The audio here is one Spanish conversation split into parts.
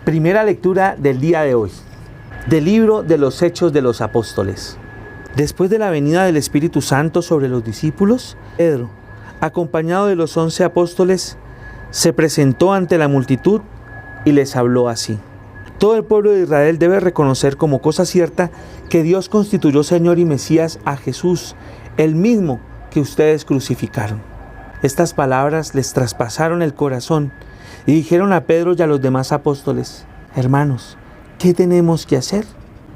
Primera lectura del día de hoy, del libro de los Hechos de los Apóstoles. Después de la venida del Espíritu Santo sobre los discípulos, Pedro, acompañado de los 11 apóstoles, se presentó ante la multitud y les habló así: todo el pueblo de Israel debe reconocer como cosa cierta que Dios constituyó Señor y Mesías a Jesús, el mismo que ustedes crucificaron. Estas palabras les traspasaron el corazón y dijeron a Pedro y a los demás apóstoles: hermanos, ¿qué tenemos que hacer?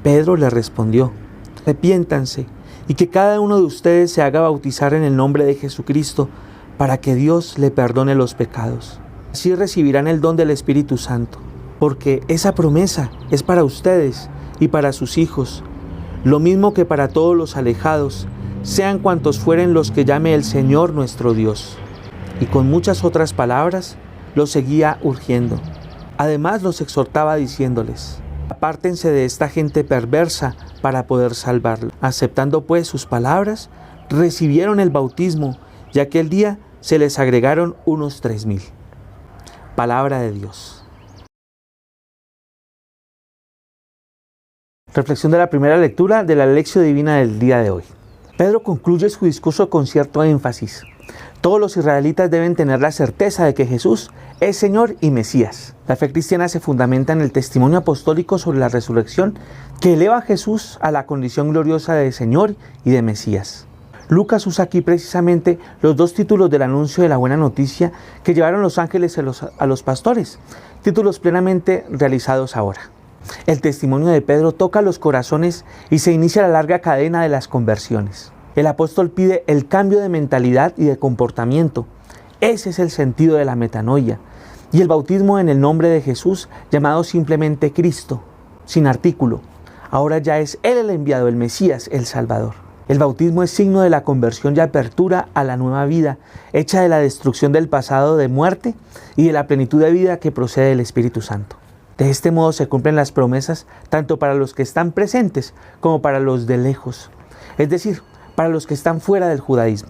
Pedro les respondió: arrepiéntanse y que cada uno de ustedes se haga bautizar en el nombre de Jesucristo para que Dios le perdone los pecados. Así recibirán el don del Espíritu Santo, porque esa promesa es para ustedes y para sus hijos, lo mismo que para todos los alejados, sean cuantos fueren los que llame el Señor nuestro Dios. Y con muchas otras palabras los seguía urgiendo. Además los exhortaba diciéndoles: apártense de esta gente perversa para poder salvarlo. Aceptando pues sus palabras, recibieron el bautismo y aquel día se les agregaron unos 3,000. Palabra de Dios. Reflexión de la primera lectura de la Lección Divina del día de hoy. Pedro concluye su discurso con cierto énfasis. Todos los israelitas deben tener la certeza de que Jesús es Señor y Mesías. La fe cristiana se fundamenta en el testimonio apostólico sobre la resurrección que eleva a Jesús a la condición gloriosa de Señor y de Mesías. Lucas usa aquí precisamente los dos títulos del anuncio de la buena noticia que llevaron los ángeles a los pastores, títulos plenamente realizados ahora. El testimonio de Pedro toca los corazones y se inicia la larga cadena de las conversiones. El apóstol pide el cambio de mentalidad y de comportamiento. Ese es el sentido de la metanoia. Y el bautismo en el nombre de Jesús, llamado simplemente Cristo, sin artículo. Ahora ya es Él el enviado, el Mesías, el Salvador. El bautismo es signo de la conversión y apertura a la nueva vida, hecha de la destrucción del pasado de muerte y de la plenitud de vida que procede del Espíritu Santo. De este modo se cumplen las promesas tanto para los que están presentes como para los de lejos, es decir, para los que están fuera del judaísmo.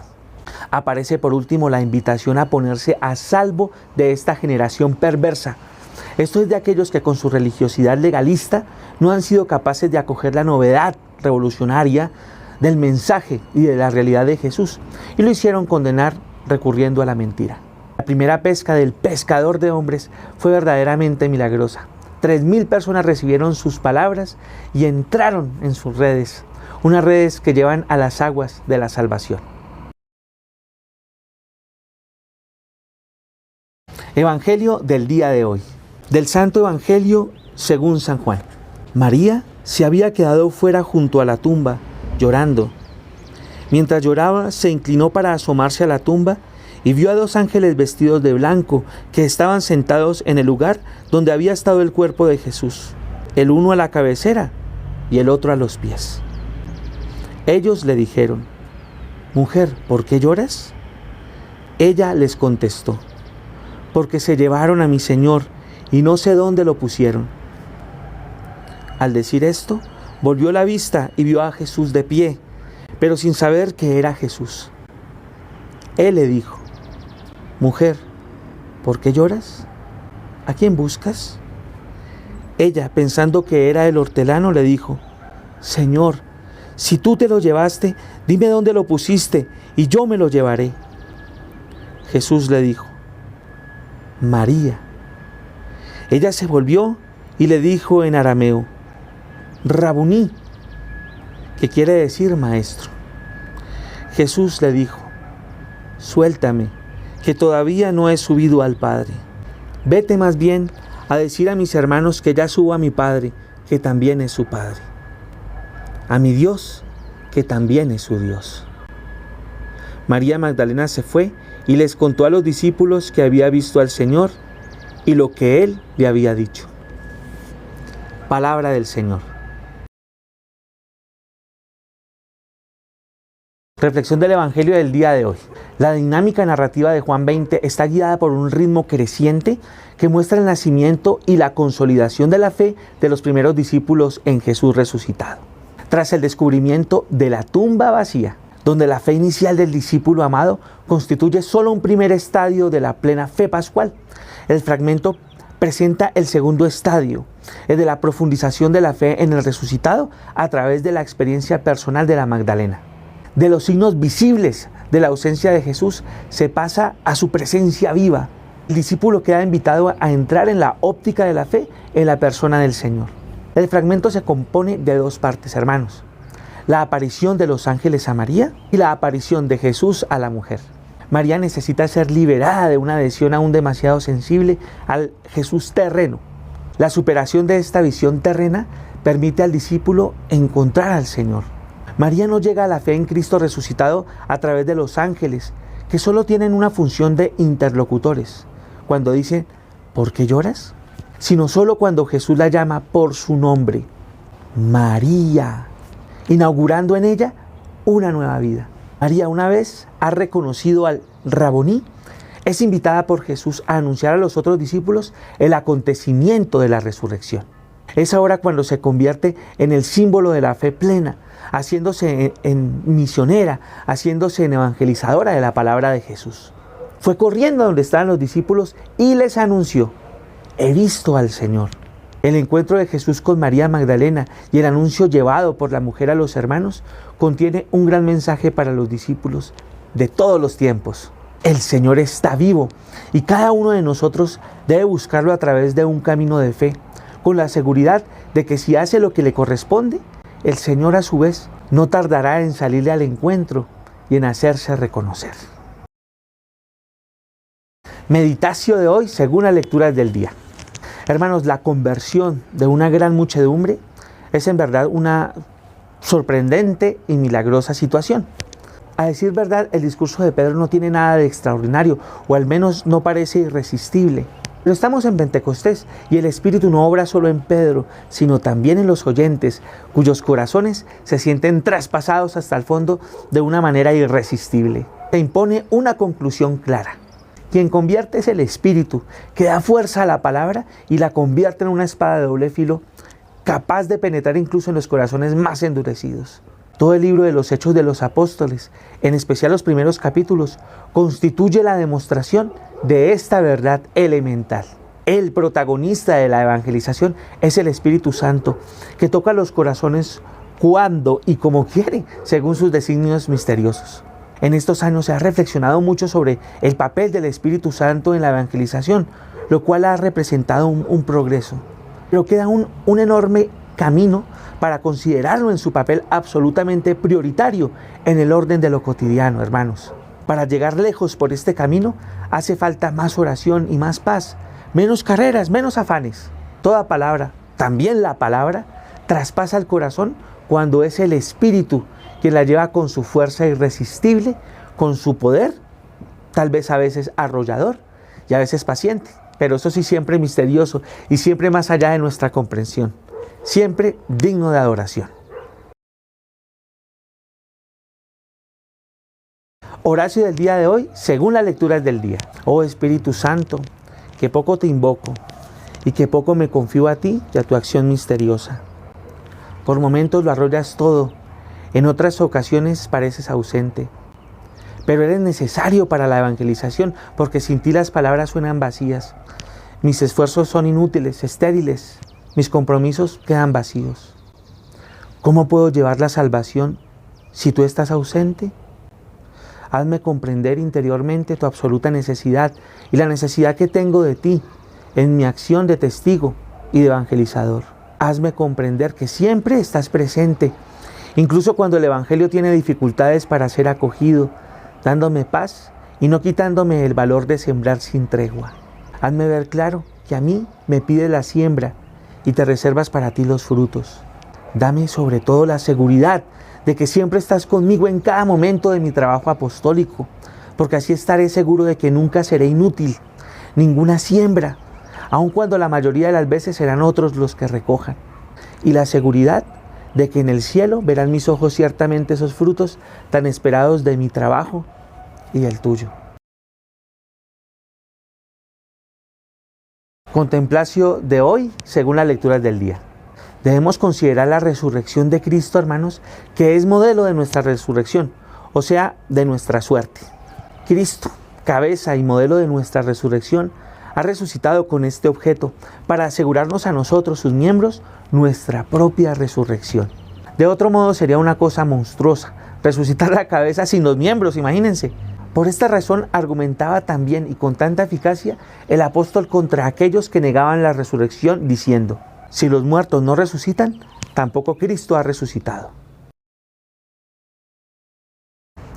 Aparece por último la invitación a ponerse a salvo de esta generación perversa. Esto es de aquellos que con su religiosidad legalista no han sido capaces de acoger la novedad revolucionaria del mensaje y de la realidad de Jesús, y lo hicieron condenar recurriendo a la mentira. La primera pesca del pescador de hombres fue verdaderamente milagrosa. 3,000 personas recibieron sus palabras y entraron en sus redes, unas redes que llevan a las aguas de la salvación. Evangelio del día de hoy. Del Santo Evangelio según San Juan. María se había quedado fuera junto a la tumba, llorando. Mientras lloraba, se inclinó para asomarse a la tumba y vio a 2 ángeles vestidos de blanco que estaban sentados en el lugar donde había estado el cuerpo de Jesús, el uno a la cabecera y el otro a los pies. Ellos le dijeron: mujer, ¿por qué lloras? Ella les contestó: porque se llevaron a mi Señor y no sé dónde lo pusieron. Al decir esto, volvió la vista y vio a Jesús de pie, pero sin saber que era Jesús. Él le dijo: mujer, ¿por qué lloras? ¿A quién buscas? Ella, pensando que era el hortelano, le dijo: Señor, si tú te lo llevaste, dime dónde lo pusiste y yo me lo llevaré. Jesús le dijo: María. Ella se volvió y le dijo en arameo: Rabuní, que quiere decir maestro. Jesús le dijo: suéltame, que todavía no he subido al Padre. Vete más bien a decir a mis hermanos que ya subo a mi Padre, que también es su Padre, a mi Dios, que también es su Dios. María Magdalena se fue y les contó a los discípulos que había visto al Señor y lo que Él le había dicho. Palabra del Señor. Reflexión del Evangelio del día de hoy. La dinámica narrativa de Juan 20 está guiada por un ritmo creciente que muestra el nacimiento y la consolidación de la fe de los primeros discípulos en Jesús resucitado. Tras el descubrimiento de la tumba vacía, donde la fe inicial del discípulo amado constituye solo un primer estadio de la plena fe pascual, el fragmento presenta el segundo estadio, el de la profundización de la fe en el resucitado a través de la experiencia personal de la Magdalena. De los signos visibles de la ausencia de Jesús se pasa a su presencia viva. El discípulo queda invitado a entrar en la óptica de la fe en la persona del Señor. El fragmento se compone de dos partes, hermanos: la aparición de los ángeles a María y la aparición de Jesús a la mujer. María necesita ser liberada de una adhesión aún demasiado sensible al Jesús terreno. La superación de esta visión terrena permite al discípulo encontrar al Señor. María no llega a la fe en Cristo resucitado a través de los ángeles, que solo tienen una función de interlocutores, cuando dicen: ¿por qué lloras?, sino solo cuando Jesús la llama por su nombre, María, inaugurando en ella una nueva vida. María, una vez ha reconocido al Raboní, es invitada por Jesús a anunciar a los otros discípulos el acontecimiento de la resurrección. Es ahora cuando se convierte en el símbolo de la fe plena, haciéndose en misionera, haciéndose en evangelizadora de la palabra de Jesús. Fue corriendo a donde estaban los discípulos y les anunció: he visto al Señor. El encuentro de Jesús con María Magdalena y el anuncio llevado por la mujer a los hermanos contiene un gran mensaje para los discípulos de todos los tiempos. El Señor está vivo y cada uno de nosotros debe buscarlo a través de un camino de fe, con la seguridad de que si hace lo que le corresponde, el Señor a su vez no tardará en salirle al encuentro y en hacerse reconocer. Meditación de hoy según las lecturas del día. Hermanos, la conversión de una gran muchedumbre es en verdad una sorprendente y milagrosa situación. A decir verdad, el discurso de Pedro no tiene nada de extraordinario, o al menos no parece irresistible. Pero estamos en Pentecostés y el Espíritu no obra solo en Pedro, sino también en los oyentes, cuyos corazones se sienten traspasados hasta el fondo de una manera irresistible. Se impone una conclusión clara: quien convierte es el Espíritu, que da fuerza a la palabra y la convierte en una espada de doble filo, capaz de penetrar incluso en los corazones más endurecidos. Todo el libro de los Hechos de los Apóstoles, en especial los primeros capítulos, constituye la demostración de esta verdad elemental. El protagonista de la evangelización es el Espíritu Santo, que toca los corazones cuando y como quiere, según sus designios misteriosos. En estos años se ha reflexionado mucho sobre el papel del Espíritu Santo en la evangelización, lo cual ha representado un progreso. Pero queda un enorme camino para considerarlo en su papel absolutamente prioritario en el orden de lo cotidiano, hermanos. Para llegar lejos por este camino hace falta más oración y más paz, menos carreras, menos afanes. Toda palabra, también la palabra, traspasa el corazón cuando es el Espíritu quien la lleva con su fuerza irresistible, con su poder, tal vez a veces arrollador y a veces paciente, pero eso sí siempre misterioso y siempre más allá de nuestra comprensión, siempre digno de adoración. Oración del día de hoy según las lecturas del día. Oh Espíritu Santo, que poco te invoco y que poco me confío a ti y a tu acción misteriosa. Por momentos lo arrollas todo, en otras ocasiones pareces ausente, pero eres necesario para la evangelización, porque sin ti las palabras suenan vacías. Mis esfuerzos son inútiles, estériles, mis compromisos quedan vacíos. ¿Cómo puedo llevar la salvación si tú estás ausente? Hazme comprender interiormente tu absoluta necesidad y la necesidad que tengo de ti en mi acción de testigo y de evangelizador. Hazme comprender que siempre estás presente, incluso cuando el Evangelio tiene dificultades para ser acogido, dándome paz y no quitándome el valor de sembrar sin tregua. Hazme ver claro que a mí me pides la siembra y te reservas para ti los frutos. Dame sobre todo la seguridad de que siempre estás conmigo en cada momento de mi trabajo apostólico, porque así estaré seguro de que nunca seré inútil, ninguna siembra, aun cuando la mayoría de las veces serán otros los que recojan. Y la seguridad de que en el cielo verán mis ojos ciertamente esos frutos tan esperados de mi trabajo y del tuyo. Contemplación de hoy según las lecturas del día. Debemos considerar la resurrección de Cristo, hermanos, que es modelo de nuestra resurrección, o sea, de nuestra suerte. Cristo, cabeza y modelo de nuestra resurrección, Ha resucitado con este objeto para asegurarnos a nosotros, sus miembros, nuestra propia resurrección. De otro modo sería una cosa monstruosa resucitar la cabeza sin los miembros, imagínense. Por esta razón argumentaba también y con tanta eficacia el apóstol contra aquellos que negaban la resurrección, diciendo: si los muertos no resucitan, tampoco Cristo ha resucitado.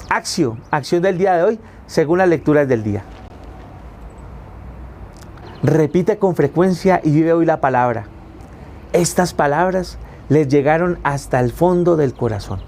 Acción del día de hoy, según las lecturas del día. Repite con frecuencia y vive hoy la palabra. Estas palabras les llegaron hasta el fondo del corazón.